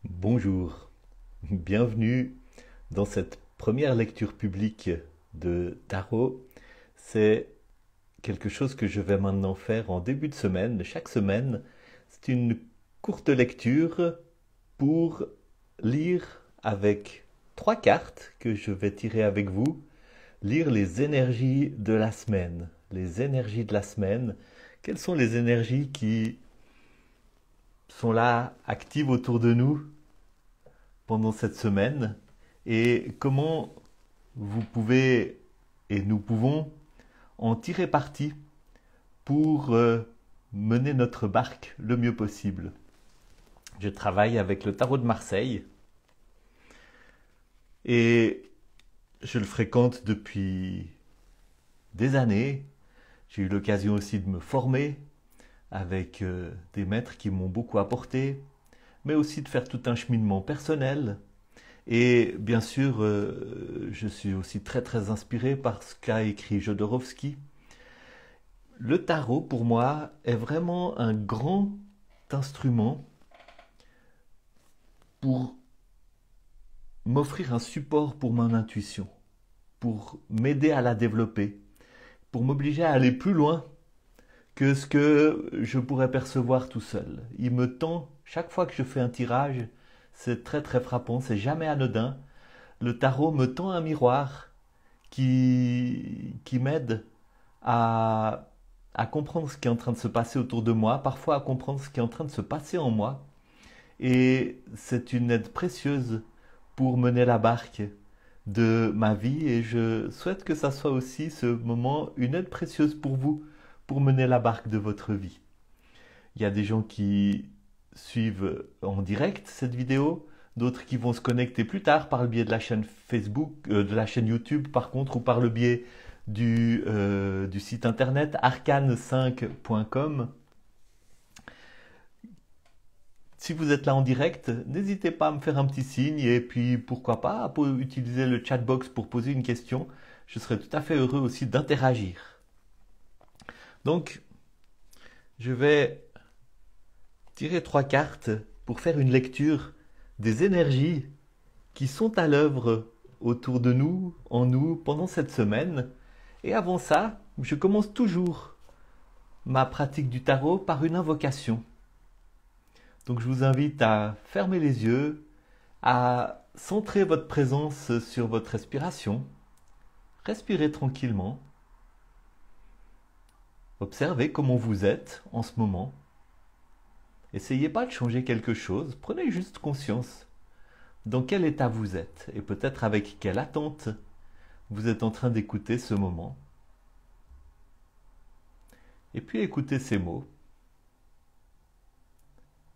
Bonjour, bienvenue dans cette première lecture publique de tarot. C'est quelque chose que je vais maintenant faire en début de semaine, chaque semaine. C'est une courte lecture pour lire avec trois cartes que je vais tirer avec vous, lire les énergies de la semaine. Les énergies de la semaine, quelles sont les énergies qui sont là, actives autour de nous pendant cette semaine et comment vous pouvez et nous pouvons en tirer parti pour mener notre barque le mieux possible. Je travaille avec le tarot de Marseille et je le fréquente depuis des années. J'ai eu l'occasion aussi de me former avec des maîtres qui m'ont beaucoup apporté, mais aussi de faire tout un cheminement personnel. Et bien sûr, je suis aussi très très inspiré par ce qu'a écrit Jodorowsky. Le tarot, pour moi, est vraiment un grand instrument pour m'offrir un support pour mon intuition, pour m'aider à la développer, pour m'obliger à aller plus loin que ce que je pourrais percevoir tout seul. Il me tend, chaque fois que je fais un tirage, c'est très très frappant, c'est jamais anodin. Le tarot me tend un miroir qui m'aide à, à comprendre ce qui est en train de se passer autour de moi, parfois à comprendre ce qui est en train de se passer en moi. Et c'est une aide précieuse pour mener la barque de ma vie et je souhaite que ça soit aussi ce moment une aide précieuse pour vous, pour mener la barque de votre vie. Il y a des gens qui suivent en direct cette vidéo, d'autres qui vont se connecter plus tard par le biais de la chaîne Facebook, de la chaîne YouTube par contre, ou par le biais du site internet arcane5.com. Si vous êtes là en direct, n'hésitez pas à me faire un petit signe et puis pourquoi pas à utiliser le chatbox pour poser une question. Je serai tout à fait heureux aussi d'interagir. Donc, je vais tirer trois cartes pour faire une lecture des énergies qui sont à l'œuvre autour de nous, en nous, pendant cette semaine. Et avant ça, je commence toujours ma pratique du tarot par une invocation. Donc je vous invite à fermer les yeux, à centrer votre présence sur votre respiration. Respirez tranquillement. Observez comment vous êtes en ce moment. Essayez pas de changer quelque chose, prenez juste conscience dans quel état vous êtes et peut-être avec quelle attente vous êtes en train d'écouter ce moment. Et puis écoutez ces mots.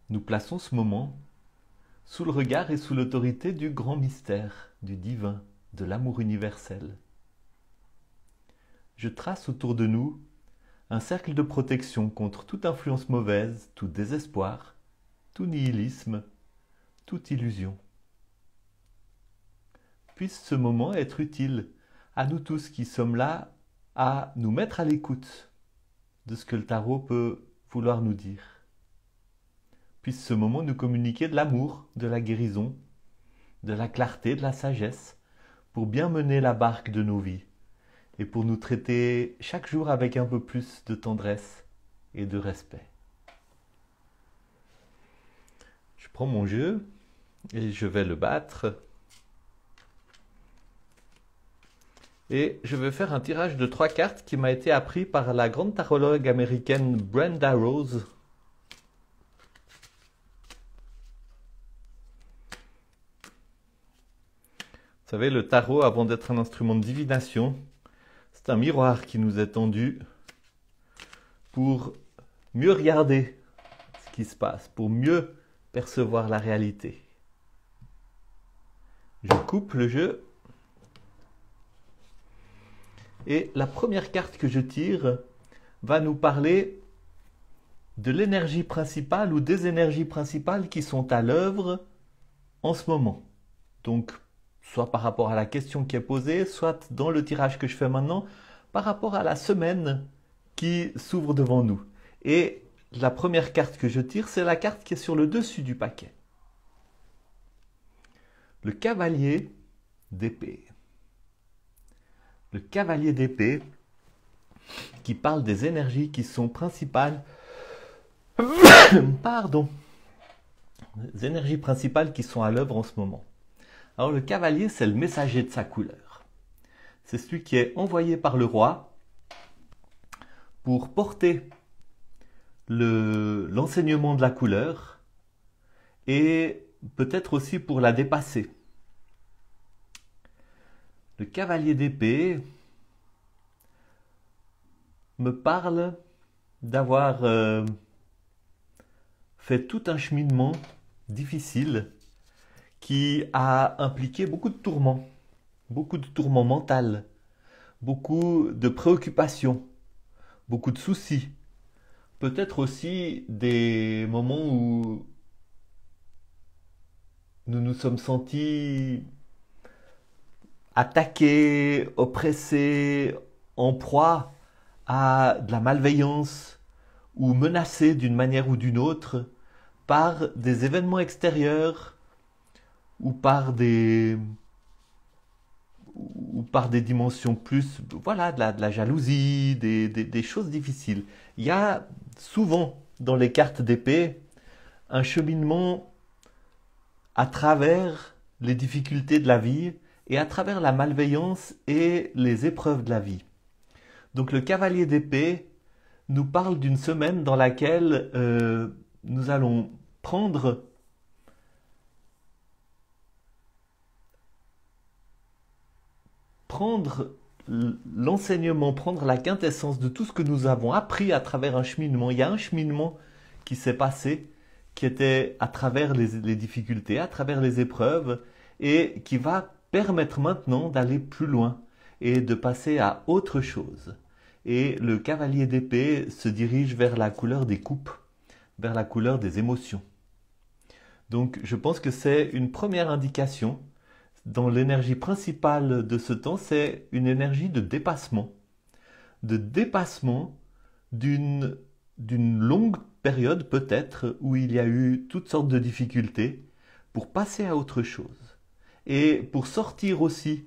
Nous plaçons ce moment sous le regard et sous l'autorité du grand mystère, du divin, de l'amour universel. Je trace autour de nous un cercle de protection contre toute influence mauvaise, tout désespoir, tout nihilisme, toute illusion. Puisse ce moment être utile à nous tous qui sommes là à nous mettre à l'écoute de ce que le tarot peut vouloir nous dire. Puisse ce moment nous communiquer de l'amour, de la guérison, de la clarté, de la sagesse, pour bien mener la barque de nos vies et pour nous traiter chaque jour avec un peu plus de tendresse et de respect. Je prends mon jeu et je vais le battre. Et je vais faire un tirage de trois cartes qui m'a été appris par la grande tarologue américaine Brenda Rose. Vous savez, le tarot, avant d'être un instrument de divination, c'est un miroir qui nous est tendu pour mieux regarder ce qui se passe, pour mieux percevoir la réalité. Je coupe le jeu. Et la première carte que je tire va nous parler de l'énergie principale ou des énergies principales qui sont à l'œuvre en ce moment. Donc, soit par rapport à la question qui est posée, soit dans le tirage que je fais maintenant, par rapport à la semaine qui s'ouvre devant nous. Et la première carte que je tire, c'est la carte qui est sur le dessus du paquet. Le cavalier d'épée. Le cavalier d'épée qui parle des énergies qui sont principales. Pardon. Les énergies principales qui sont à l'œuvre en ce moment. Alors le cavalier, c'est le messager de sa couleur. C'est celui qui est envoyé par le roi pour porter l'enseignement de la couleur et peut-être aussi pour la dépasser. Le cavalier d'épée me parle d'avoir fait tout un cheminement difficile qui a impliqué beaucoup de tourments mentaux, beaucoup de préoccupations, beaucoup de soucis. Peut-être aussi des moments où nous nous sommes sentis attaqués, oppressés, en proie à de la malveillance ou menacés d'une manière ou d'une autre par des événements extérieurs ou par des dimensions plus, voilà, de la jalousie, des choses difficiles. Il y a souvent dans les cartes d'épée un cheminement à travers les difficultés de la vie et à travers la malveillance et les épreuves de la vie. Donc le cavalier d'épée nous parle d'une semaine dans laquelle nous allons prendre l'enseignement, prendre la quintessence de tout ce que nous avons appris à travers un cheminement. Il y a un cheminement qui s'est passé, qui était à travers les difficultés, à travers les épreuves, et qui va permettre maintenant d'aller plus loin et de passer à autre chose. Et le cavalier d'épée se dirige vers la couleur des coupes, vers la couleur des émotions. Donc je pense que c'est une première indication. Dans l'énergie principale de ce temps, c'est une énergie de dépassement d'une longue période peut-être où il y a eu toutes sortes de difficultés pour passer à autre chose et pour sortir aussi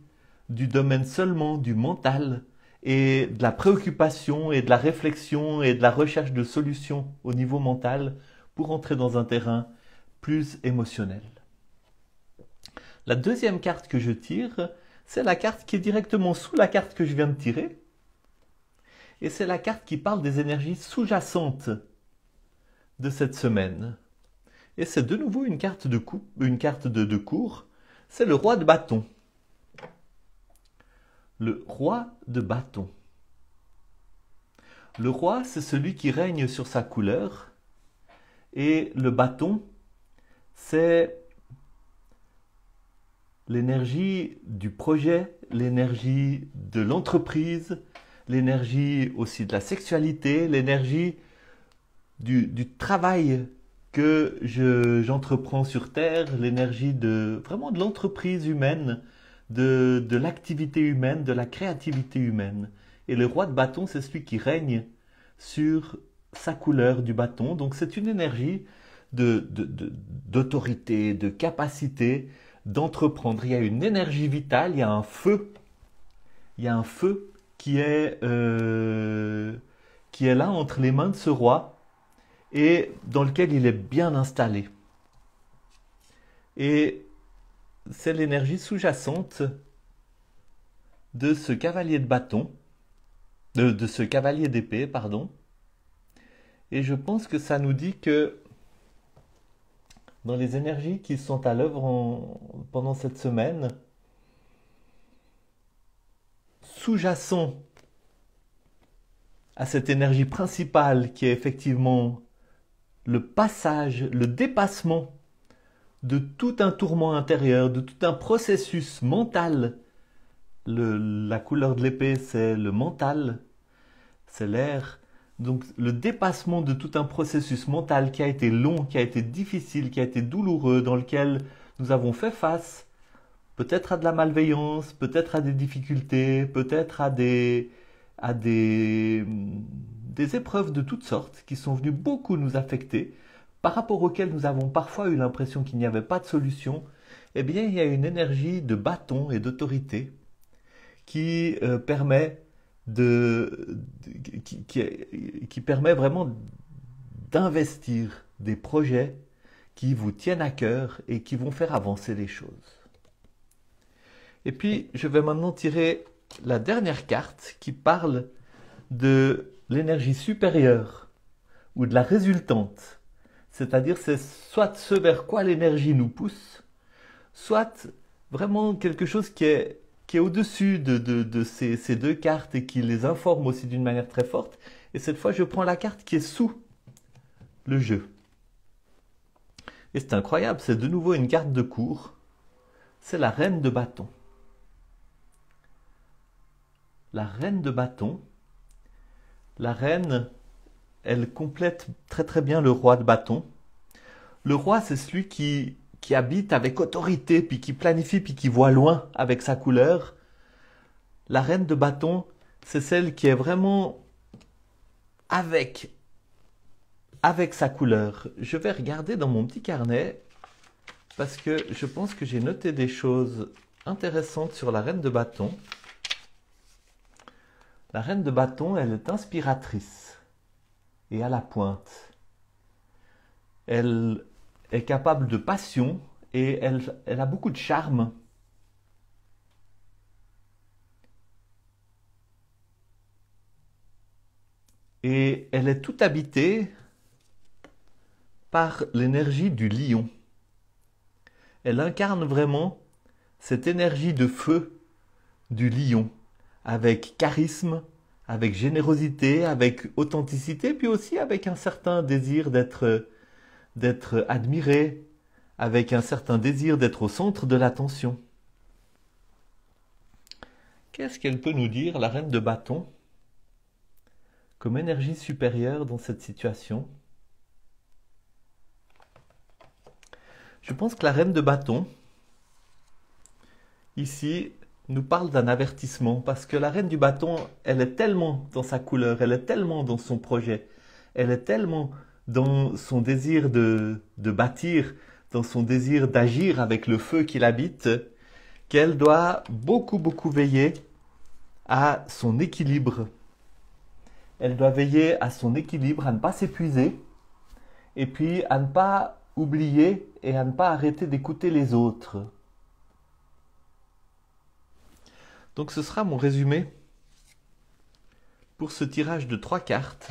du domaine seulement du mental et de la préoccupation et de la réflexion et de la recherche de solutions au niveau mental pour entrer dans un terrain plus émotionnel. La deuxième carte que je tire, c'est la carte qui est directement sous la carte que je viens de tirer. Et c'est la carte qui parle des énergies sous-jacentes de cette semaine. Et c'est de nouveau une carte de cour. C'est le roi de bâton. Le roi de bâton. Le roi, c'est celui qui règne sur sa couleur. Et le bâton, c'est l'énergie du projet, l'énergie de l'entreprise, l'énergie aussi de la sexualité, l'énergie du travail que j'entreprends sur Terre, l'énergie vraiment de l'entreprise humaine, de l'activité humaine, de la créativité humaine. Et le roi de bâton, c'est celui qui règne sur sa couleur du bâton. Donc c'est une énergie d'autorité, de capacité, d'entreprendre. Il y a une énergie vitale, il y a un feu. Il y a un feu qui est là entre les mains de ce roi et dans lequel il est bien installé. Et c'est l'énergie sous-jacente de ce cavalier de bâton, de ce cavalier d'épée, pardon. Et je pense que ça nous dit que dans les énergies qui sont à l'œuvre pendant cette semaine, sous-jacent à cette énergie principale qui est effectivement le passage, le dépassement de tout un tourment intérieur, de tout un processus mental. La couleur de l'épée, c'est le mental, c'est l'air. Donc le dépassement de tout un processus mental qui a été long, qui a été difficile, qui a été douloureux, dans lequel nous avons fait face peut-être à de la malveillance, peut-être à des difficultés, peut-être à des épreuves de toutes sortes qui sont venues beaucoup nous affecter, par rapport auxquelles nous avons parfois eu l'impression qu'il n'y avait pas de solution. eh bien, il y a une énergie de bâton et d'autorité qui permet qui permet vraiment d'investir des projets qui vous tiennent à cœur et qui vont faire avancer les choses. Et puis, je vais maintenant tirer la dernière carte qui parle de l'énergie supérieure ou de la résultante. C'est-à-dire, c'est soit ce vers quoi l'énergie nous pousse, soit vraiment quelque chose qui est au-dessus de ces deux cartes et qui les informe aussi d'une manière très forte. Et cette fois, je prends la carte qui est sous le jeu. Et c'est incroyable, c'est de nouveau une carte de cour. C'est la reine de bâton. La reine de bâton. La reine, elle complète très très bien le roi de bâton. Le roi, c'est celui qui habite avec autorité, puis qui planifie, puis qui voit loin avec sa couleur. La reine de bâton, c'est celle qui est vraiment avec sa couleur. Je vais regarder dans mon petit carnet, parce que je pense que j'ai noté des choses intéressantes sur la reine de bâton. La reine de bâton, elle est inspiratrice et à la pointe. Elle est capable de passion et elle a beaucoup de charme. Et elle est toute habitée par l'énergie du lion. Elle incarne vraiment cette énergie de feu du lion, avec charisme, avec générosité, avec authenticité, puis aussi avec un certain désir d'être admiré, avec un certain désir d'être au centre de l'attention. Qu'est-ce qu'elle peut nous dire, la reine de bâton, comme énergie supérieure dans cette situation? Je pense que la reine de bâton, ici, nous parle d'un avertissement, parce que la reine du bâton, elle est tellement dans sa couleur, elle est tellement dans son projet, elle est tellement dans son désir de bâtir, dans son désir d'agir avec le feu qui l'habite, qu'elle doit beaucoup, beaucoup veiller à son équilibre. Elle doit veiller à son équilibre, à ne pas s'épuiser, et puis à ne pas oublier et à ne pas arrêter d'écouter les autres. Donc ce sera mon résumé pour ce tirage de 3 cartes,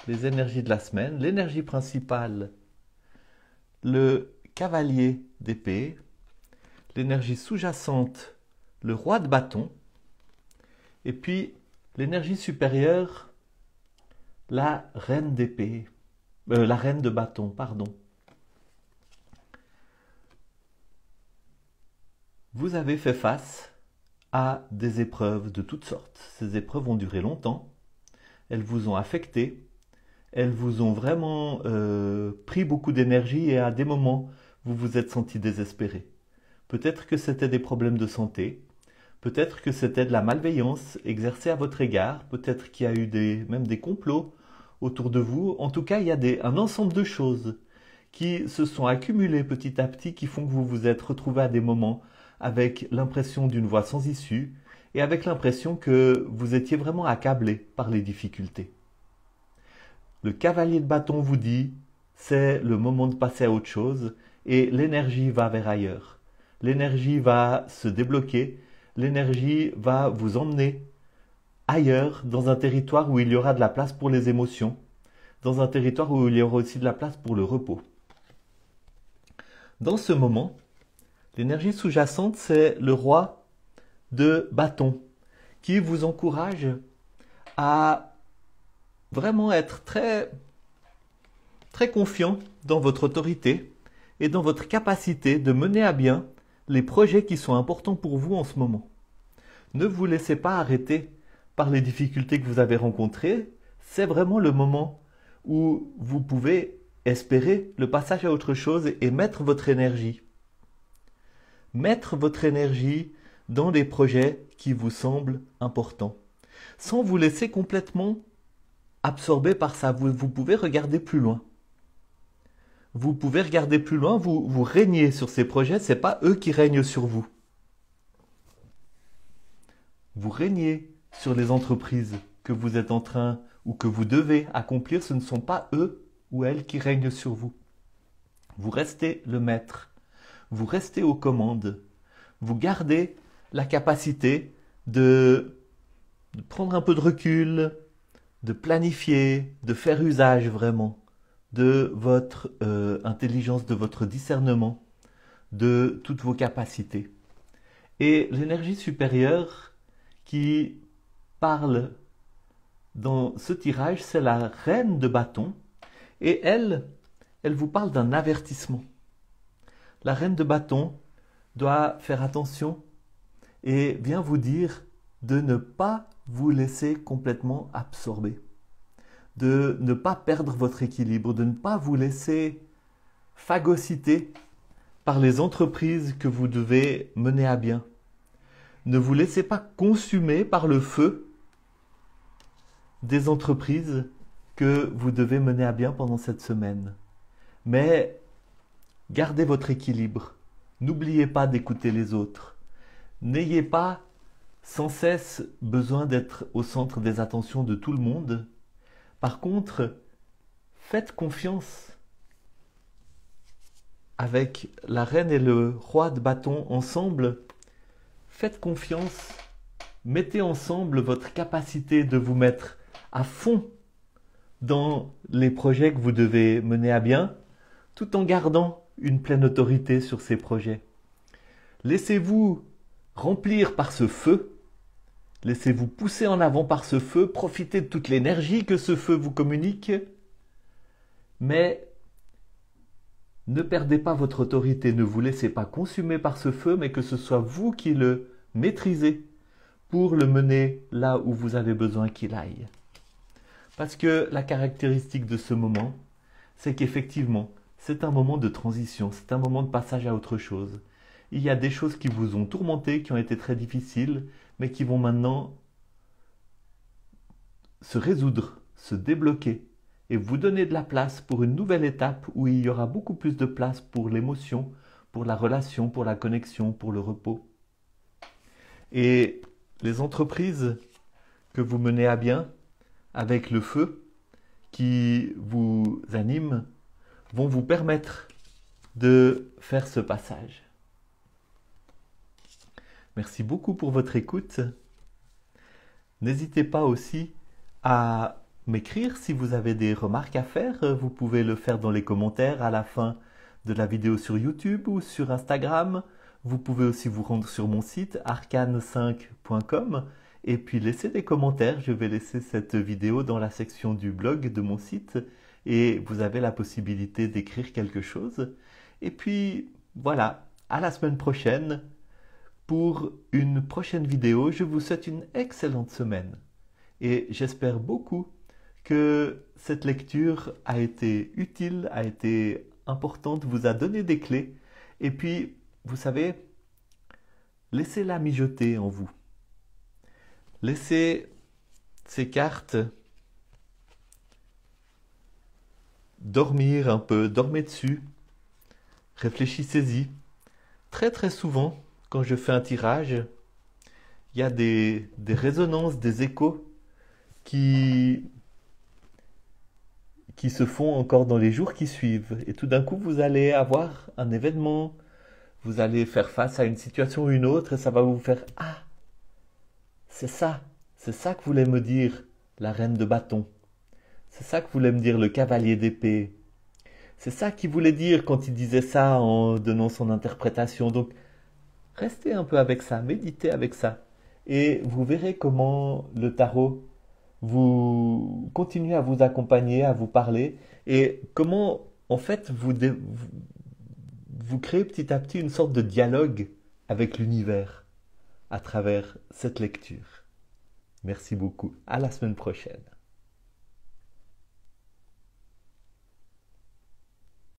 les énergies de la semaine. L'énergie principale, le cavalier d'épée. L'énergie sous-jacente, le roi de bâton. Et puis l'énergie supérieure, la reine d'épée. La reine de bâton, pardon. Vous avez fait face à des épreuves de toutes sortes. Ces épreuves ont duré longtemps, elles vous ont affecté, elles vous ont vraiment pris beaucoup d'énergie et à des moments, vous vous êtes senti désespéré. Peut-être que c'était des problèmes de santé, peut-être que c'était de la malveillance exercée à votre égard, peut-être qu'il y a eu même des complots autour de vous. En tout cas, il y a un ensemble de choses qui se sont accumulées petit à petit, qui font que vous vous êtes retrouvé à des moments avec l'impression d'une voie sans issue et avec l'impression que vous étiez vraiment accablé par les difficultés. Le cavalier de bâton vous dit, c'est le moment de passer à autre chose et l'énergie va vers ailleurs. L'énergie va se débloquer, l'énergie va vous emmener ailleurs, dans un territoire où il y aura de la place pour les émotions, dans un territoire où il y aura aussi de la place pour le repos. Dans ce moment, l'énergie sous-jacente, c'est le roi de bâton qui vous encourage à vraiment être très, très confiant dans votre autorité et dans votre capacité de mener à bien les projets qui sont importants pour vous en ce moment. Ne vous laissez pas arrêter par les difficultés que vous avez rencontrées. C'est vraiment le moment où vous pouvez espérer le passage à autre chose et mettre votre énergie. Mettre votre énergie dans les projets qui vous semblent importants, sans vous laisser complètement absorber par ça. Vous pouvez regarder plus loin. vous pouvez regarder plus loin, vous régnez sur ces projets, ce n'est pas eux qui règnent sur vous. Vous régnez sur les entreprises que vous êtes en train ou que vous devez accomplir, ce ne sont pas eux ou elles qui règnent sur vous. Vous restez le maître, vous restez aux commandes, vous gardez la capacité de prendre un peu de recul, de planifier, de faire usage vraiment de votre intelligence, de votre discernement, de toutes vos capacités. Et l'énergie supérieure qui parle dans ce tirage, c'est la reine de bâton, et elle vous parle d'un avertissement. La reine de bâton doit faire attention et vient vous dire de ne pas vous laisser complètement absorber, de ne pas perdre votre équilibre, de ne pas vous laisser phagocyter par les entreprises que vous devez mener à bien. Ne vous laissez pas consumer par le feu des entreprises que vous devez mener à bien pendant cette semaine. Mais gardez votre équilibre. N'oubliez pas d'écouter les autres. N'ayez pas sans cesse besoin d'être au centre des attentions de tout le monde. Par contre, faites confiance. Avec la reine et le roi de bâton ensemble, faites confiance. Mettez ensemble votre capacité de vous mettre à fond dans les projets que vous devez mener à bien, tout en gardant une pleine autorité sur ces projets. Laissez-vous remplir par ce feu, laissez-vous pousser en avant par ce feu, profitez de toute l'énergie que ce feu vous communique, mais ne perdez pas votre autorité, ne vous laissez pas consumer par ce feu, mais que ce soit vous qui le maîtrisez pour le mener là où vous avez besoin qu'il aille. Parce que la caractéristique de ce moment, c'est qu'effectivement, c'est un moment de transition, c'est un moment de passage à autre chose. Il y a des choses qui vous ont tourmenté, qui ont été très difficiles, mais qui vont maintenant se résoudre, se débloquer, et vous donner de la place pour une nouvelle étape où il y aura beaucoup plus de place pour l'émotion, pour la relation, pour la connexion, pour le repos. Et les entreprises que vous menez à bien, avec le feu qui vous anime, vont vous permettre de faire ce passage. Merci beaucoup pour votre écoute. N'hésitez pas aussi à m'écrire si vous avez des remarques à faire. Vous pouvez le faire dans les commentaires à la fin de la vidéo sur YouTube ou sur Instagram. Vous pouvez aussi vous rendre sur mon site arcane5.com et puis laisser des commentaires. Je vais laisser cette vidéo dans la section du blog de mon site et vous avez la possibilité d'écrire quelque chose. Et puis voilà, à la semaine prochaine pour une prochaine vidéo. Je vous souhaite une excellente semaine et j'espère beaucoup que cette lecture a été utile, a été importante, vous a donné des clés. Et puis, vous savez, laissez-la mijoter en vous. Laissez ces cartes dormir un peu, dormez dessus, réfléchissez-y. Très très souvent, quand je fais un tirage, il y a des résonances, des échos qui se font encore dans les jours qui suivent. Et tout d'un coup, vous allez avoir un événement, vous allez faire face à une situation ou une autre, et ça va vous faire « Ah, c'est ça que voulait me dire la reine de bâton. C'est ça que voulait me dire le cavalier d'épée. C'est ça qu'il voulait dire quand il disait ça en donnant son interprétation. » Donc, restez un peu avec ça, méditez avec ça. Et vous verrez comment le tarot vous continuez à vous accompagner, à vous parler, et comment en fait vous créez petit à petit une sorte de dialogue avec l'univers à travers cette lecture. Merci beaucoup, à la semaine prochaine.